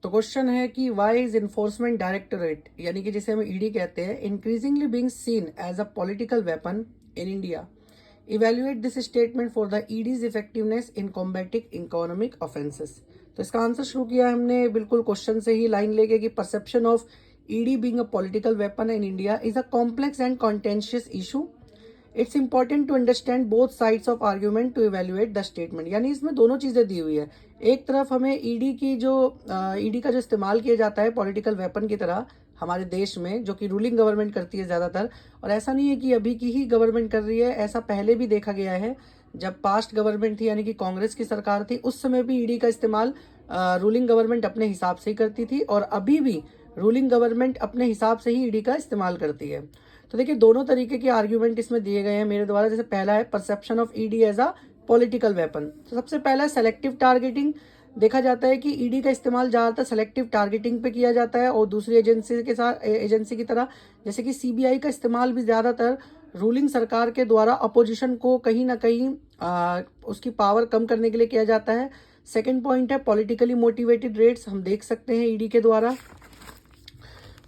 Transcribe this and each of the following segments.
तो क्वेश्चन है कि वाई इज इन्फोर्समेंट डायरेक्टोरेट यानी कि जिसे हम ईडी कहते हैं increasingly being seen as a political weapon in India. Evaluate this statement for the ED's effectiveness in combating economic offences. तो इसका आंसर शुरू किया हमने बिल्कुल क्वेश्चन से ही लाइन लेके कि perception of ED being a political weapon in India is a complex and contentious issue. It's important to understand both sides of argument to evaluate the statement. यानी इसमें दोनों चीजें दी हुई है। एक तरफ हमें ईडी की जो ईडी का जो इस्तेमाल किया जाता है पॉलिटिकल वेपन की तरह हमारे देश में, जो कि रूलिंग गवर्नमेंट करती है ज्यादातर, और ऐसा नहीं है कि अभी की ही गवर्नमेंट कर रही है, ऐसा पहले भी देखा गया है। जब पास्ट गवर्नमेंट थी यानी कि कांग्रेस की सरकार थी, उस समय भी ईडी का इस्तेमाल रूलिंग गवर्नमेंट अपने हिसाब से ही करती थी, और अभी भी रूलिंग गवर्नमेंट अपने हिसाब से ही ईडी का इस्तेमाल करती है। तो देखिए दोनों तरीके के आर्ग्यूमेंट इसमें दिए गए हैं मेरे द्वारा। जैसे पहला है perception of ED as a political weapon. तो सबसे पहला सेलेक्टिव टारगेटिंग। देखा जाता है कि ईडी का इस्तेमाल ज्यादातर सेलेक्टिव टारगेटिंग पे किया जाता है, और दूसरी एजेंसी के साथ एजेंसी की तरह जैसे कि सीबीआई का इस्तेमाल भी ज्यादातर रूलिंग सरकार के द्वारा अपोजिशन को कहीं ना कहीं उसकी पावर कम करने के लिए किया जाता है। सेकेंड पॉइंट है पॉलिटिकली मोटिवेटेड रेड्स, हम देख सकते हैं ईडी के द्वारा।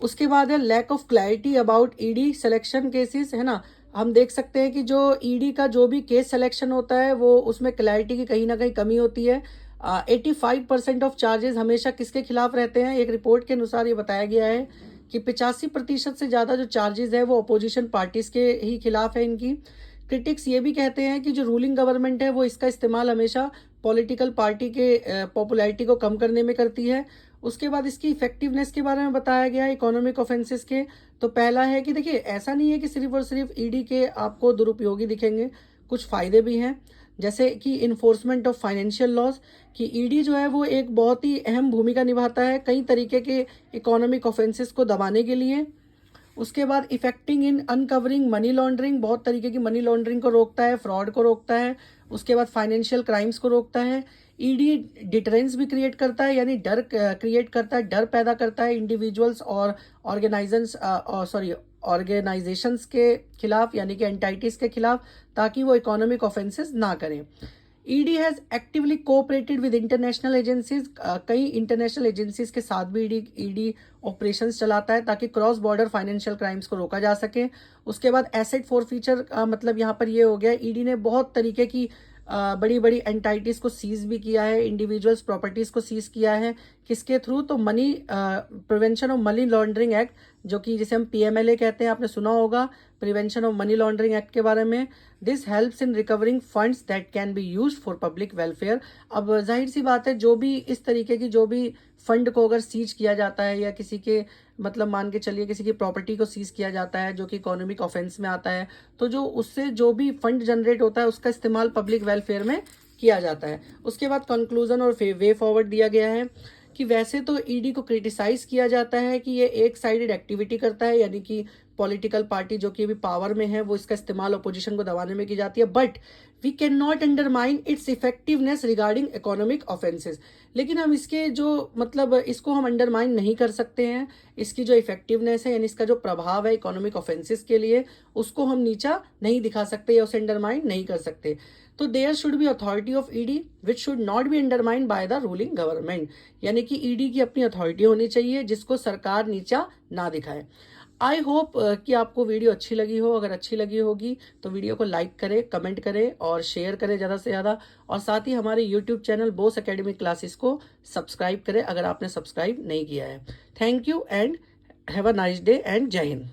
उसके बाद है lack of clarity about ED selection cases, है ना। हम देख सकते हैं कि जो ईडी का जो भी केस सिलेक्शन होता है वो उसमें क्लैरिटी की कहीं ना कहीं कमी होती है। 85% ऑफ चार्जेस हमेशा किसके खिलाफ रहते हैं? एक रिपोर्ट के अनुसार ये बताया गया है कि 85% से ज्यादा जो चार्जेस है वो अपोजिशन पार्टीज के ही खिलाफ है इनकी। क्रिटिक्स ये भी कहते हैं कि जो रूलिंग गवर्नमेंट है वो इसका इस्तेमाल हमेशा पॉलिटिकल पार्टी के पॉपुलैरिटी को कम करने में करती है। उसके बाद इसकी इफेक्टिवनेस के बारे में बताया गया है इकोनॉमिक ऑफेंसेस के। तो पहला है कि देखिए ऐसा नहीं है कि सिर्फ और सिर्फ ईडी के आपको दुरुपयोगी दिखेंगे, कुछ फायदे भी हैं। जैसे कि इन्फोर्समेंट ऑफ फाइनेंशियल लॉज, कि ईडी जो है वो एक बहुत ही अहम भूमिका निभाता है कई तरीके के इकोनॉमिक ऑफेंसेस को दबाने के लिए। उसके बाद इफेक्टिंग इन अनकवरिंग मनी लॉन्ड्रिंग, बहुत तरीके की मनी लॉन्ड्रिंग को रोकता है, फ्रॉड को रोकता है। उसके बाद फाइनेंशियल क्राइम्स को रोकता है। ईडी डिटरेंस भी क्रिएट करता है, यानी डर क्रिएट करता है, डर पैदा करता है इंडिविजुअल्स और ऑर्गेनाइजेशंस के खिलाफ, यानी कि एंटाइटीज के खिलाफ, ताकि वो इकोनॉमिक ऑफेंसेस ना करें। ED has actively cooperated with international agencies, कई इंटरनेशनल एजेंसीज के साथ भी ईडी ऑपरेशंस चलाता है ताकि क्रॉस बॉर्डर फाइनेंशियल क्राइम्स को रोका जा सके। उसके बाद एसेट फॉरफीचर, मतलब यहाँ पर ये हो गया ईडी ने बहुत तरीके की बड़ी बड़ी एंटाइटीज को सीज भी किया है, इंडिविजुअल्स प्रॉपर्टीज को सीज किया है। किसके थ्रू? तो money prevention of money laundering act, जो कि जिसे हम पीएमएलए कहते हैं, आपने सुना होगा prevention of money laundering act के बारे में। This helps in recovering funds that can be used for public welfare. अब जाहिर सी बात है जो भी इस तरीके की जो भी फंड को अगर सीज किया जाता है, या किसी के मतलब मान के चलिए किसी की प्रॉपर्टी को सीज किया जाता है जो कि इकोनॉमिक ऑफेंस में आता है, तो जो उससे जो भी फंड जनरेट होता है उसका इस्तेमाल पब्लिक वेलफेयर में किया जाता है। उसके बाद कंक्लूजन और वे फॉरवर्ड दिया गया है कि वैसे तो ईडी को क्रिटिसाइज किया जाता है कि ये एक साइडेड एक्टिविटी करता है, यानी कि पॉलिटिकल पार्टी जो कि अभी पावर में है वो इसका इस्तेमाल अपोजिशन को दबाने में की जाती है, but we can not undermine its effectiveness regarding economic offences. लेकिन हम इसके जो मतलब इसको हम अंडरमाइन नहीं कर सकते हैं, इसकी जो इफेक्टिवनेस है यानी इसका जो प्रभाव है इकोनॉमिक ऑफेंसेस के लिए, उसको हम नीचा नहीं दिखा सकते या उसे अंडरमाइन नहीं कर सकते। तो there should be authority of ED which should not be undermine by the ruling government, यानी कि ईडी की अपनी अथॉरिटी होनी चाहिए जिसको सरकार नीचा ना दिखाए। आई होप कि आपको वीडियो अच्छी लगी हो। अगर अच्छी लगी होगी तो वीडियो को लाइक करें, कमेंट करें और शेयर करें ज़्यादा से ज़्यादा, और साथ ही हमारे YouTube channel Bose academic classes को सब्सक्राइब करें अगर आपने सब्सक्राइब नहीं किया है। Thank you and have a nice day and जय हिंद।